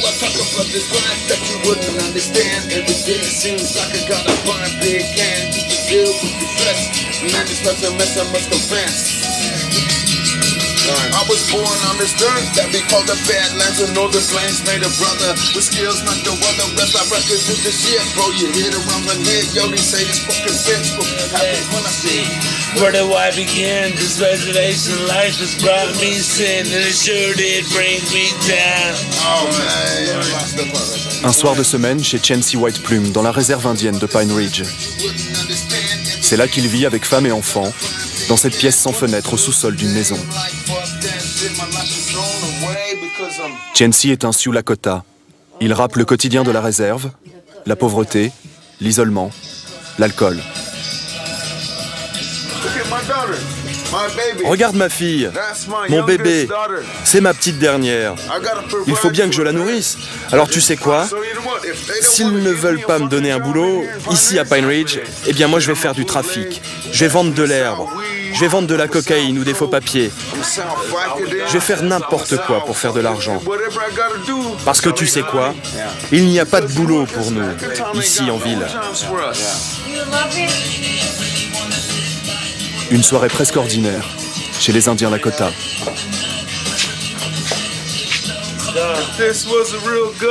I talk about this life that you wouldn't understand. Every day it seems like I gotta buy a big can just to deal with the stress. Man, this life's a mess, I must confess. I was born on this dirt that we call the Badlands of Northern Plains. Made a brother with skills not the other rest. I represent the shit, bro. You hit around my head, yo. They say this fucking bitch, but happens when I see. Where do I begin? This reservation life has brought me sin, and it sure did bring me down. Oh man. Un soir de semaine chez Chancey White Plume, dans la réserve indienne de Pine Ridge. C'est là qu'il vit avec femme et enfants, dans cette pièce sans fenêtre au sous-sol d'une maison. Chancey est un Sioux Lakota. Il rappe le quotidien de la réserve, la pauvreté, l'isolement, l'alcool. Regarde ma fille, mon bébé, c'est ma petite dernière. Il faut bien que je la nourrisse. Alors tu sais quoi? S'ils ne veulent pas me donner un boulot, ici à Pine Ridge, eh bien moi je vais faire du trafic. Je vais vendre de l'herbe, je vais vendre de la cocaïne ou des faux papiers. Je vais faire n'importe quoi pour faire de l'argent. Parce que tu sais quoi? Il n'y a pas de boulot pour nous, ici en ville. Une soirée presque ordinaire, chez les Indiens Lakota.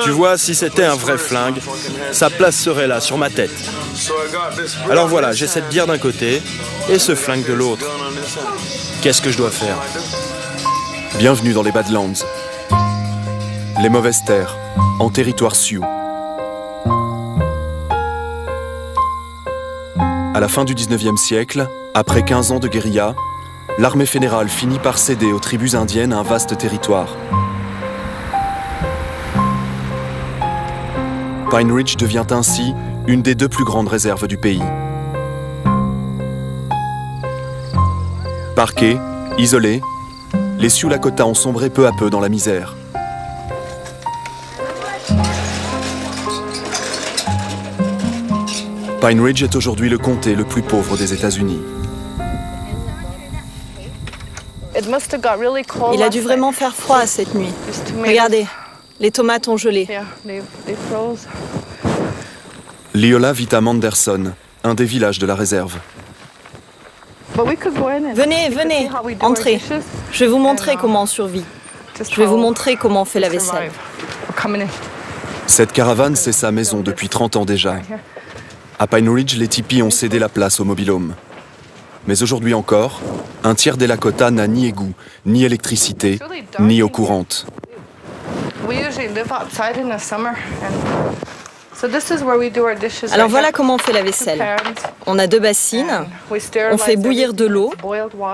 Tu vois, si c'était un vrai flingue, sa place serait là, sur ma tête. Alors voilà, j'ai cette bière d'un côté et ce flingue de l'autre. Qu'est-ce que je dois faire? Bienvenue dans les Badlands. Les mauvaises terres, en territoire Sioux. À la fin du 19e siècle, après 15 ans de guérilla, l'armée fédérale finit par céder aux tribus indiennes un vaste territoire. Pine Ridge devient ainsi une des deux plus grandes réserves du pays. Parqués, isolés, les Sioux Lakota ont sombré peu à peu dans la misère. Pine Ridge est aujourd'hui le comté le plus pauvre des États-Unis. Il a dû vraiment faire froid cette nuit. Regardez, les tomates ont gelé. Leola vit à Manderson, un des villages de la réserve. Venez, venez, entrez. Je vais vous montrer comment on survit. Je vais vous montrer comment on fait la vaisselle. Cette caravane, c'est sa maison depuis 30 ans déjà. À Pine Ridge, les tipis ont cédé la place au mobil-home. Mais aujourd'hui encore, un tiers des Lakota n'a ni égout, ni électricité, ni eau courante. Alors voilà comment on fait la vaisselle. On a 2 bassines, on fait bouillir de l'eau,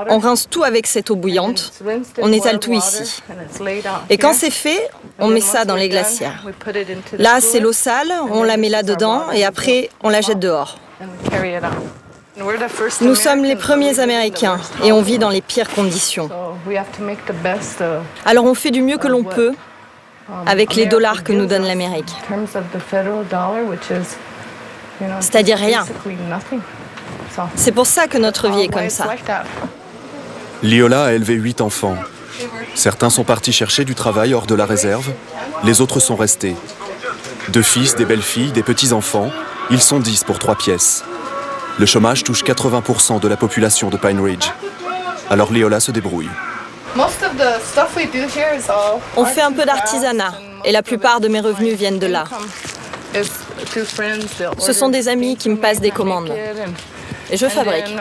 on rince tout avec cette eau bouillante, on étale tout ici. Et quand c'est fait, on met ça dans les glacières. Là, c'est l'eau sale, on la met là-dedans et après, on la jette dehors. Nous sommes les premiers Américains et on vit dans les pires conditions. Alors on fait du mieux que l'on peut avec les dollars que nous donne l'Amérique. C'est-à-dire rien. C'est pour ça que notre vie est comme ça. Leola a élevé 8 enfants. Certains sont partis chercher du travail hors de la réserve, les autres sont restés. 2 fils, des belles-filles, des petits-enfants, ils sont 10 pour 3 pièces. Le chômage touche 80% de la population de Pine Ridge. Alors Leola se débrouille. On fait un peu d'artisanat et la plupart de mes revenus viennent de là. Ce sont des amis qui me passent des commandes et je fabrique.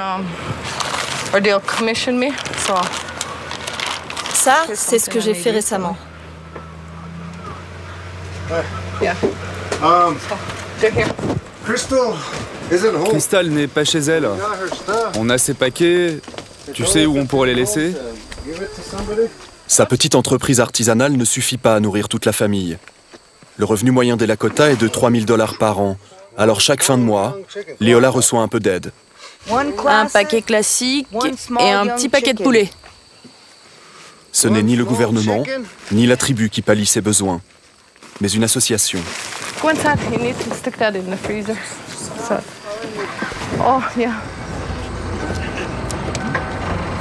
Ça, c'est ce que j'ai fait récemment. Crystal n'est pas chez elle. On a ses paquets. Tu sais où on pourrait les laisser? Sa petite entreprise artisanale ne suffit pas à nourrir toute la famille. Le revenu moyen des Lakota est de 3 000 $ par an. Alors chaque fin de mois, Leola reçoit un peu d'aide. Un paquet classique et un petit paquet de poulet. Ce n'est ni le gouvernement, ni la tribu qui pallie ses besoins, mais une association.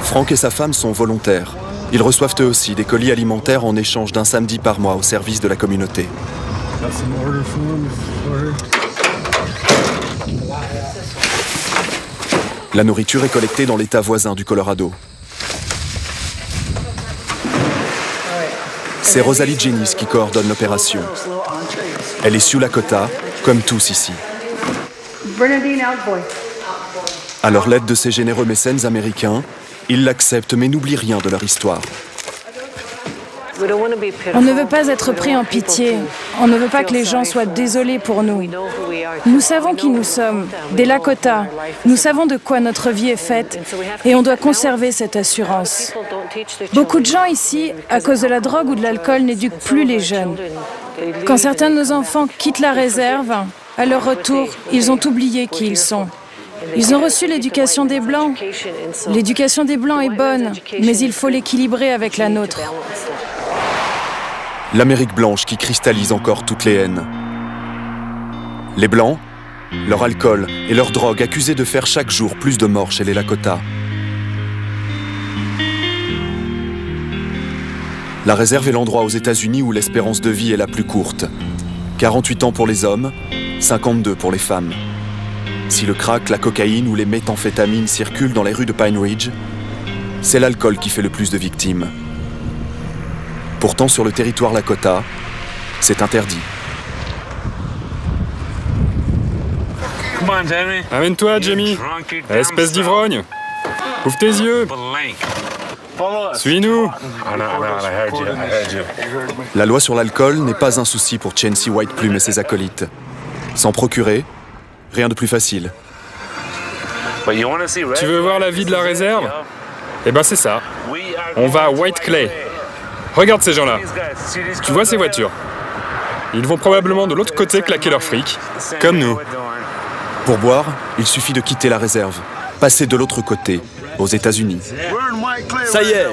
Frank et sa femme sont volontaires. Ils reçoivent eux aussi des colis alimentaires en échange d'un samedi par mois au service de la communauté. La nourriture est collectée dans l'État voisin du Colorado. C'est Rosalie Jennings qui coordonne l'opération. Elle est Sioux Lakota, comme tous ici. À leur l'aide de ces généreux mécènes américains, ils l'acceptent mais n'oublient rien de leur histoire. On ne veut pas être pris en pitié. On ne veut pas que les gens soient désolés pour nous. Nous savons qui nous sommes, des Lakota. Nous savons de quoi notre vie est faite et on doit conserver cette assurance. Beaucoup de gens ici, à cause de la drogue ou de l'alcool, n'éduquent plus les jeunes. Quand certains de nos enfants quittent la réserve, à leur retour, ils ont oublié qui ils sont. Ils ont reçu l'éducation des Blancs. L'éducation des Blancs est bonne, mais il faut l'équilibrer avec la nôtre. L'Amérique blanche qui cristallise encore toutes les haines. Les Blancs, leur alcool et leur drogue accusés de faire chaque jour plus de morts chez les Lakota. La réserve est l'endroit aux États-Unis où l'espérance de vie est la plus courte. 48 ans pour les hommes, 52 pour les femmes. Si le crack, la cocaïne ou les méthamphétamines circulent dans les rues de Pine Ridge, c'est l'alcool qui fait le plus de victimes. Pourtant, sur le territoire Lakota, c'est interdit. Amène-toi, Jamie. Espèce d'ivrogne. Ouvre tes yeux. Suis-nous. La loi sur l'alcool n'est pas un souci pour Chancey White Plume et ses acolytes. S'en procurer, rien de plus facile. Tu veux voir la vie de la réserve? Eh ben c'est ça. On va à White Clay. Regarde ces gens-là. Tu vois ces voitures? Ils vont probablement de l'autre côté claquer leur fric, comme nous. Pour boire, il suffit de quitter la réserve, passer de l'autre côté, aux États-Unis. Ça y est,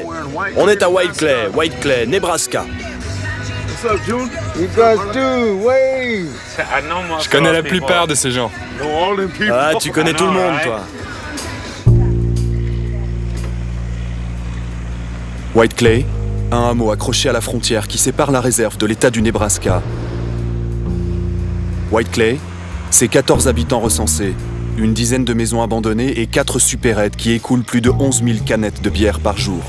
on est à White Clay, Nebraska. Je connais la plupart de ces gens. Ah, tu connais tout le monde, toi. White Clay, un hameau accroché à la frontière qui sépare la réserve de l'État du Nebraska. White Clay, c'est 14 habitants recensés, une dizaine de maisons abandonnées et 4 supérettes qui écoulent plus de 11 000 canettes de bière par jour.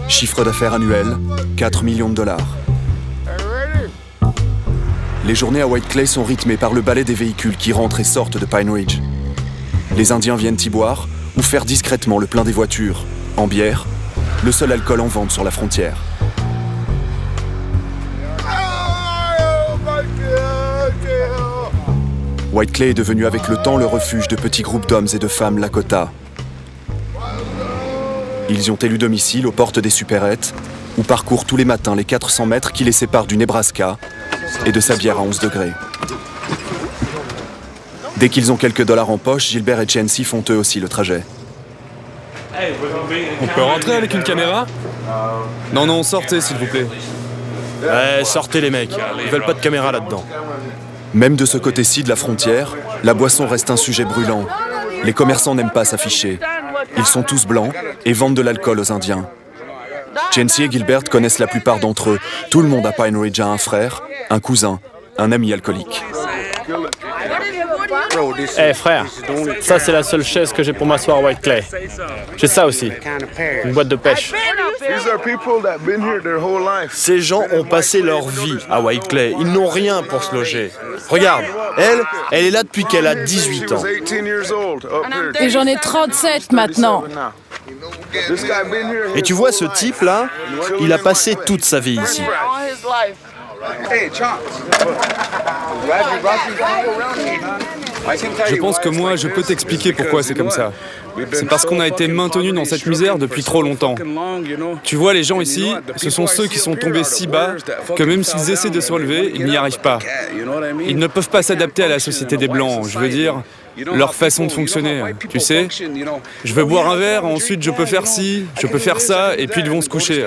Chiffre d'affaires annuel, 4 millions de dollars. Les journées à White Clay sont rythmées par le balai des véhicules qui rentrent et sortent de Pine Ridge. Les Indiens viennent y boire ou faire discrètement le plein des voitures, en bière, le seul alcool en vente sur la frontière. White Clay est devenu avec le temps le refuge de petits groupes d'hommes et de femmes Lakota. Ils y ont élu domicile aux portes des supérettes ou parcourent tous les matins les 400 mètres qui les séparent du Nebraska et de sa bière à 11 degrés. Dès qu'ils ont quelques dollars en poche, Gilbert et Chancey font eux aussi le trajet. On peut rentrer avec une caméra? Non, non, sortez s'il vous plaît. Ouais, sortez les mecs, ils veulent pas de caméra là-dedans. Même de ce côté-ci de la frontière, la boisson reste un sujet brûlant. Les commerçants n'aiment pas s'afficher. Ils sont tous blancs et vendent de l'alcool aux Indiens. Chancey et Gilbert connaissent la plupart d'entre eux. Tout le monde à Pine Ridge a un frère, un cousin, un ami alcoolique. Eh frère, ça c'est la seule chaise que j'ai pour m'asseoir à White Clay. J'ai ça aussi, une boîte de pêche. Ces gens ont passé leur vie à White Clay, ils n'ont rien pour se loger. Regarde, elle est là depuis qu'elle a 18 ans. Et j'en ai 37 maintenant. Et tu vois ce type-là, il a passé toute sa vie ici. Je pense que moi, je peux t'expliquer pourquoi c'est comme ça. C'est parce qu'on a été maintenus dans cette misère depuis trop longtemps. Tu vois, les gens ici, ce sont ceux qui sont tombés si bas que même s'ils essaient de se relever, ils n'y arrivent pas. Ils ne peuvent pas s'adapter à la société des Blancs, je veux dire, leur façon de fonctionner. Tu sais, je veux boire un verre, ensuite je peux faire ci, je peux faire ça, et puis ils vont se coucher.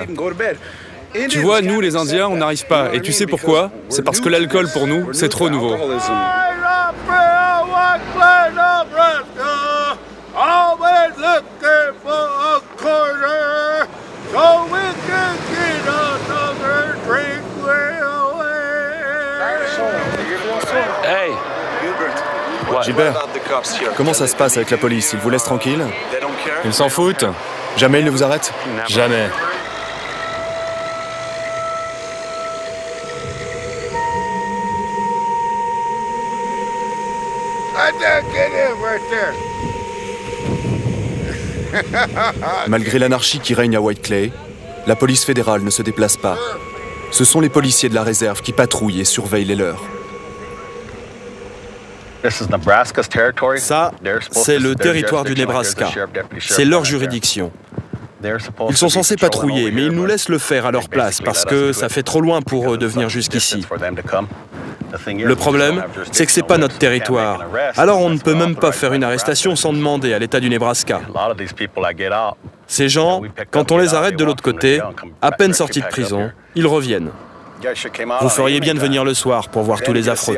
Tu vois, nous, les Indiens, on n'arrive pas. Et tu sais pourquoi? C'est parce que l'alcool, pour nous, c'est trop nouveau. Hey! Gilbert, comment ça se passe avec la police? Ils vous laissent tranquille? Ils s'en foutent? Jamais ils ne vous arrêtent? Jamais. Malgré l'anarchie qui règne à White Clay, la police fédérale ne se déplace pas. Ce sont les policiers de la réserve qui patrouillent et surveillent les leurs. Ça, c'est le territoire du Nebraska. C'est leur juridiction. Ils sont censés patrouiller, mais ils nous laissent le faire à leur place parce que ça fait trop loin pour eux de venir jusqu'ici. Le problème, c'est que c'est pas notre territoire. Alors on ne peut même pas faire une arrestation sans demander à l'État du Nebraska. Ces gens, quand on les arrête de l'autre côté, à peine sortis de prison, ils reviennent. Vous feriez bien de venir le soir pour voir tous les affreux.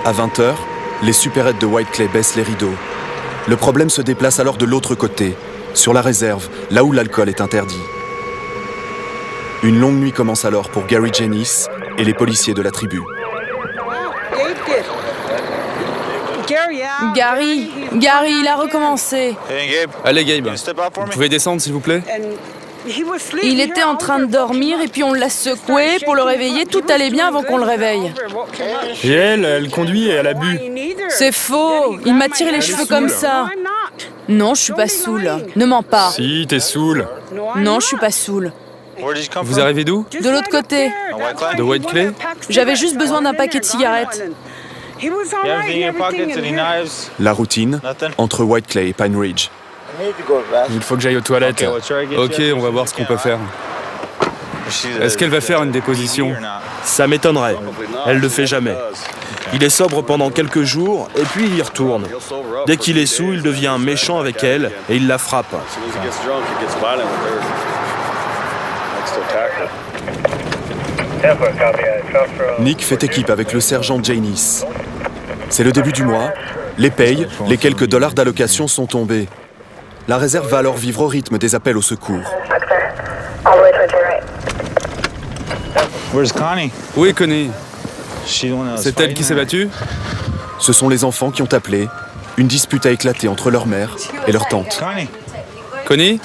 À 20h, les supérettes de White Clay baissent les rideaux. Le problème se déplace alors de l'autre côté, sur la réserve, là où l'alcool est interdit. Une longue nuit commence alors pour Gary Jennings et les policiers de la tribu. Gary, il a recommencé. Allez Gabe, vous pouvez descendre s'il vous plaît? Il était en train de dormir et puis on l'a secoué pour le réveiller. Tout allait bien avant qu'on le réveille. Et elle conduit et elle a bu. C'est faux. Il m'a tiré les cheveux comme ça. Non, je suis pas saoul. Ne mens pas. Si, t'es saoul. Non, je suis pas saoul. Vous arrivez d'où? De l'autre côté. De White Clay? J'avais juste besoin d'un paquet de cigarettes. La routine entre White Clay et Pine Ridge. Il faut que j'aille aux toilettes. Ok, on va voir ce qu'on peut faire. Est-ce qu'elle va faire une déposition? Ça m'étonnerait. Elle le fait jamais. Il est sobre pendant quelques jours et puis il y retourne. Dès qu'il est saoul, il devient méchant avec elle et il la frappe. Nick fait équipe avec le sergent Janice. C'est le début du mois. Les payes, les quelques dollars d'allocation sont tombés. La réserve va alors vivre au rythme des appels au secours. Où est Connie? C'est elle qui s'est battue? Ce sont les enfants qui ont appelé. Une dispute a éclaté entre leur mère et leur tante. Connie?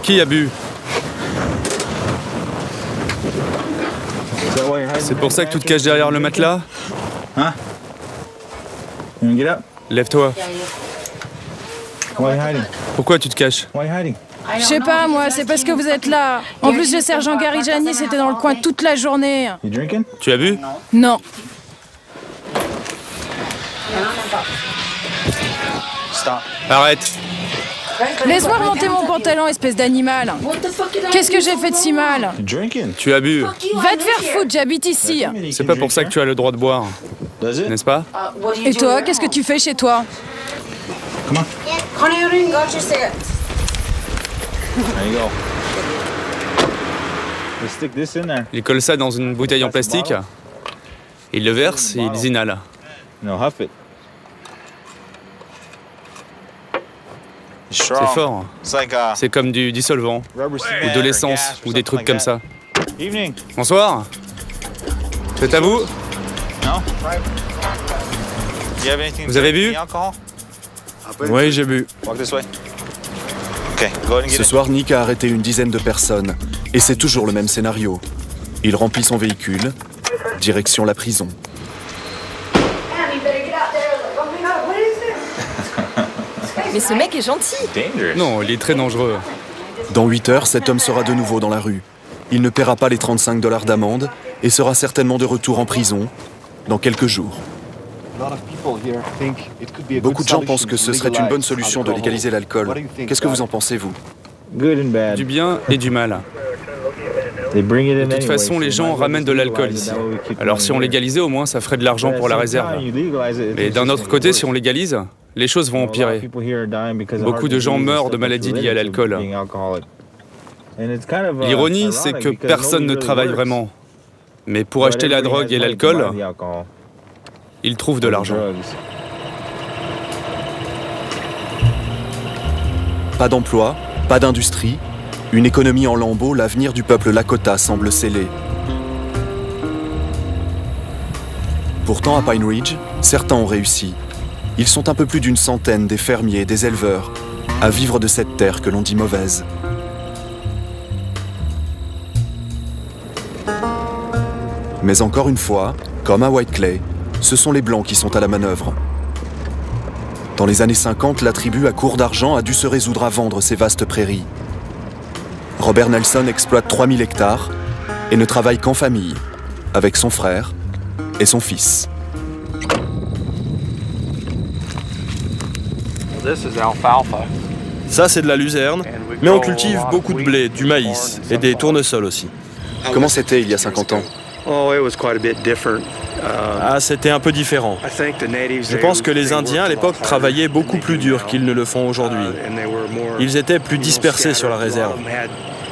Qui a bu? C'est pour ça que tu te caches derrière le matelas? Lève-toi. Pourquoi tu te caches? Je sais pas, moi, c'est parce que vous êtes là. En plus, le sergent Gary Janice était dans le coin toute la journée. Tu as bu? Non. Arrête. Laisse-moi remonter mon pantalon, espèce d'animal. Qu'est-ce que j'ai fait de si mal? Tu as bu. Va te faire foutre, j'habite ici. C'est pas pour ça que tu as le droit de boire. N'est-ce pas? Et toi, qu'est-ce que tu fais chez toi? Ils collent ça dans une bouteille en plastique, ils le versent et ils inhalent. C'est fort. C'est comme du dissolvant, ou de l'essence, ou des trucs comme ça. Bonsoir. C'est à vous? Vous avez bu? Oui, j'ai bu. Ce soir, Nick a arrêté une dizaine de personnes. Et c'est toujours le même scénario. Il remplit son véhicule, direction la prison. Mais ce mec est gentil. Non, il est très dangereux. Dans 8 heures, cet homme sera de nouveau dans la rue. Il ne paiera pas les 35 $ d'amende et sera certainement de retour en prison dans quelques jours. Beaucoup de gens pensent que ce serait une bonne solution de légaliser l'alcool. Qu'est-ce que vous en pensez, vous? Du bien et du mal. De toute façon, les gens ramènent de l'alcool ici. Alors si on légalisait, au moins, ça ferait de l'argent pour la réserve. Mais d'un autre côté, si on légalise, les choses vont empirer. Beaucoup de gens meurent de maladies liées à l'alcool. L'ironie, c'est que personne ne travaille vraiment. Mais pour acheter la drogue et l'alcool, ils trouvent de l'argent. Pas d'emploi, pas d'industrie, une économie en lambeaux, l'avenir du peuple Lakota semble scellé. Pourtant, à Pine Ridge, certains ont réussi. Ils sont un peu plus d'une centaine, des fermiers, des éleveurs, à vivre de cette terre que l'on dit mauvaise. Mais encore une fois, comme à White Clay, ce sont les Blancs qui sont à la manœuvre. Dans les années 50, la tribu à court d'argent a dû se résoudre à vendre ces vastes prairies. Robert Nelson exploite 3000 hectares et ne travaille qu'en famille, avec son frère et son fils. Ça, c'est de la luzerne, mais on cultive beaucoup de blé, du maïs et des tournesols aussi. Comment c'était il y a 50 ans? Ah, c'était un peu différent. Je pense que les Indiens à l'époque travaillaient beaucoup plus dur qu'ils ne le font aujourd'hui. Ils étaient plus dispersés sur la réserve.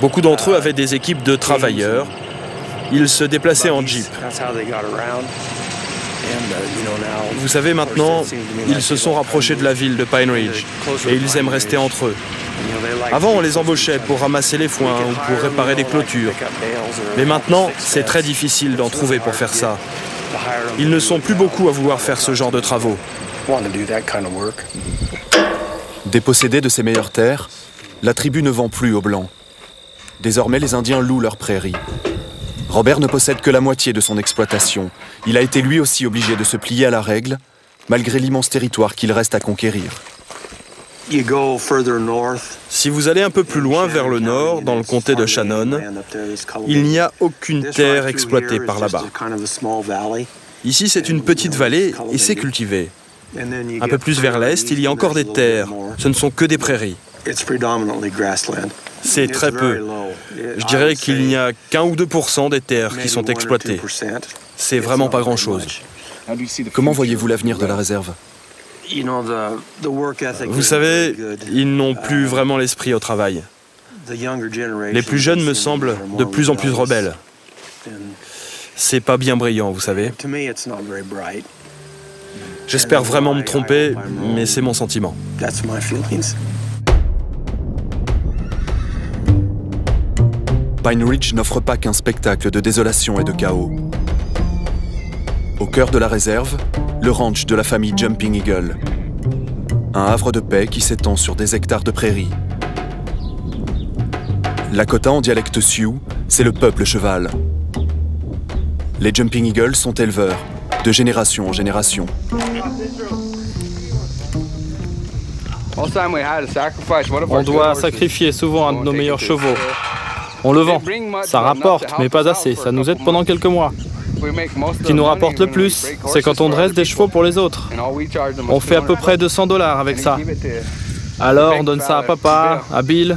Beaucoup d'entre eux avaient des équipes de travailleurs. Ils se déplaçaient en jeep. Vous savez, maintenant, ils se sont rapprochés de la ville de Pine Ridge et ils aiment rester entre eux. Avant, on les embauchait pour ramasser les foins ou pour réparer des clôtures. Mais maintenant, c'est très difficile d'en trouver pour faire ça. Ils ne sont plus beaucoup à vouloir faire ce genre de travaux. Dépossédés de ces meilleures terres, la tribu ne vend plus aux Blancs. Désormais, les Indiens louent leurs prairies. Robert ne possède que la moitié de son exploitation. Il a été lui aussi obligé de se plier à la règle, malgré l'immense territoire qu'il reste à conquérir. Si vous allez un peu plus loin vers le nord, dans le comté de Shannon, il n'y a aucune terre exploitée par là-bas. Ici, c'est une petite vallée et c'est cultivé. Un peu plus vers l'est, il y a encore des terres. Ce ne sont que des prairies. C'est très peu. Je dirais qu'il n'y a qu'1 ou 2% des terres qui sont exploitées. C'est vraiment pas grand-chose. Comment voyez-vous l'avenir de la réserve? Vous savez, ils n'ont plus vraiment l'esprit au travail. Les plus jeunes me semblent de plus en plus rebelles. C'est pas bien brillant, vous savez. J'espère vraiment me tromper, mais c'est mon sentiment. Pine Ridge n'offre pas qu'un spectacle de désolation et de chaos. Au cœur de la réserve, le ranch de la famille Jumping Eagle. Un havre de paix qui s'étend sur des hectares de prairies. Lakota en dialecte Sioux, c'est le peuple cheval. Les Jumping Eagles sont éleveurs, de génération en génération. On doit sacrifier souvent un de nos meilleurs chevaux. On le vend. Ça rapporte, mais pas assez. Ça nous aide pendant quelques mois. Ce qui nous rapporte le plus, c'est quand on dresse des chevaux pour les autres. On fait à peu près $200 avec ça. Alors on donne ça à papa, à Bill.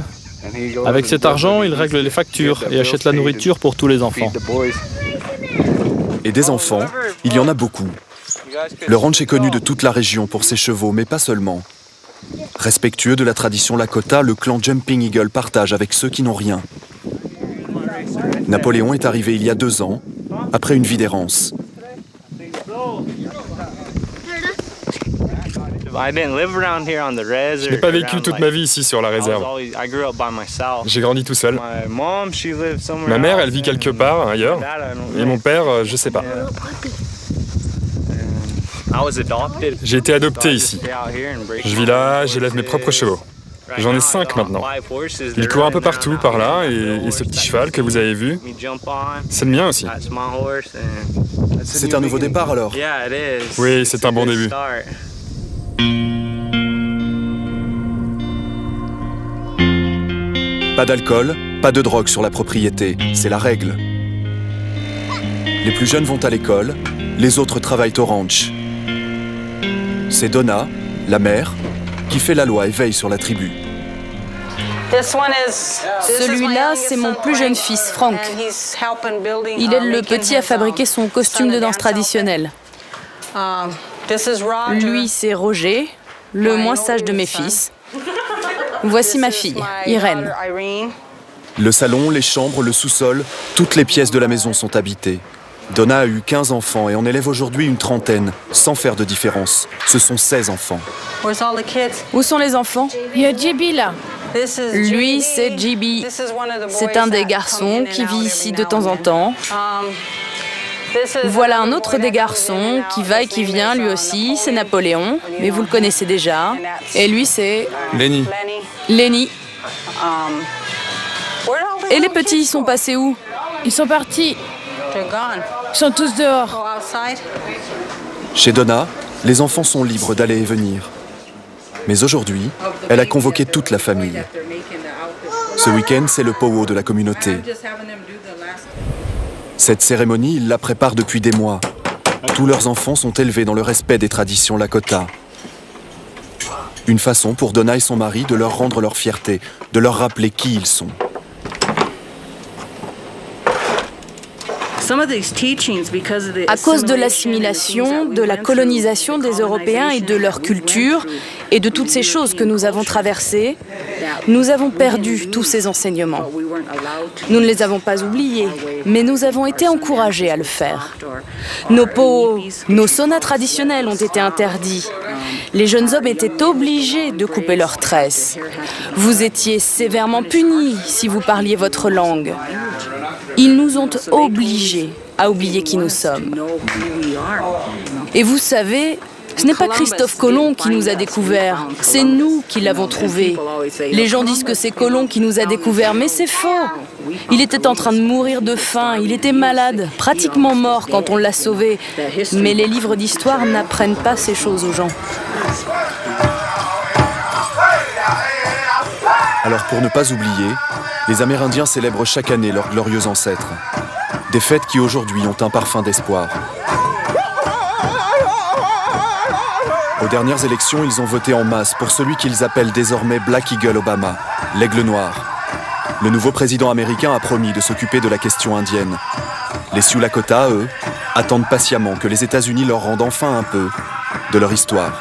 Avec cet argent, il règle les factures et achète la nourriture pour tous les enfants. Et des enfants, il y en a beaucoup. Le ranch est connu de toute la région pour ses chevaux, mais pas seulement. Respectueux de la tradition Lakota, le clan Jumping Eagle partage avec ceux qui n'ont rien. Napoléon est arrivé il y a 2 ans, après une vie d'errance. Je n'ai pas vécu toute ma vie ici sur la réserve. J'ai grandi tout seul. Ma mère, elle vit quelque part, ailleurs. Et mon père, je sais pas. J'ai été adopté ici. Je vis là, j'élève mes propres chevaux. J'en ai 5 maintenant. Ils courent un peu partout par là, et ce petit cheval que vous avez vu, c'est le mien aussi. C'est un nouveau départ alors? Oui, c'est un bon début. Pas d'alcool, pas de drogue sur la propriété, c'est la règle. Les plus jeunes vont à l'école, les autres travaillent au ranch. C'est Donna, la mère, qui fait la loi et veille sur la tribu. Celui-là, c'est mon plus jeune fils, Frank. Il aide le petit à fabriquer son costume de danse traditionnel. Lui, c'est Roger, le moins sage de mes fils. Voici ma fille, Irène. Le salon, les chambres, le sous-sol, toutes les pièces de la maison sont habitées. Donna a eu 15 enfants et en élève aujourd'hui une trentaine, sans faire de différence. Ce sont 16 enfants. Où sont les enfants? Il y a JB là. Lui, c'est JB. C'est un des garçons qui vit ici de temps en temps. Voilà un autre des garçons qui va et qui vient, lui aussi, c'est Napoléon, mais vous le connaissez déjà. Et lui, c'est... Lenny. Lenny. Et les petits, ils sont passés où? Ils sont partis. Ils sont tous dehors. Chez Donna, les enfants sont libres d'aller et venir. Mais aujourd'hui, elle a convoqué toute la famille. Ce week-end, c'est le powwow de la communauté. Cette cérémonie, ils la préparent depuis des mois. Tous leurs enfants sont élevés dans le respect des traditions Lakota. Une façon pour Donna et son mari de leur rendre leur fierté, de leur rappeler qui ils sont. À cause de l'assimilation, de la colonisation des Européens et de leur culture, et de toutes ces choses que nous avons traversées, nous avons perdu tous ces enseignements. Nous ne les avons pas oubliés, mais nous avons été encouragés à le faire. Nos powwows, nos saunas traditionnels ont été interdits. Les jeunes hommes étaient obligés de couper leurs tresses. Vous étiez sévèrement punis si vous parliez votre langue. Ils nous ont obligés à oublier qui nous sommes. Et vous savez, ce n'est pas Christophe Colomb qui nous a découverts, c'est nous qui l'avons trouvé. Les gens disent que c'est Colomb qui nous a découverts, mais c'est faux. Il était en train de mourir de faim, il était malade, pratiquement mort quand on l'a sauvé. Mais les livres d'histoire n'apprennent pas ces choses aux gens. Alors pour ne pas oublier, les Amérindiens célèbrent chaque année leurs glorieux ancêtres. Des fêtes qui aujourd'hui ont un parfum d'espoir. Aux dernières élections, ils ont voté en masse pour celui qu'ils appellent désormais Black Eagle Obama, l'aigle noir. Le nouveau président américain a promis de s'occuper de la question indienne. Les Sioux Lakota, eux, attendent patiemment que les États-Unis leur rendent enfin un peu de leur histoire.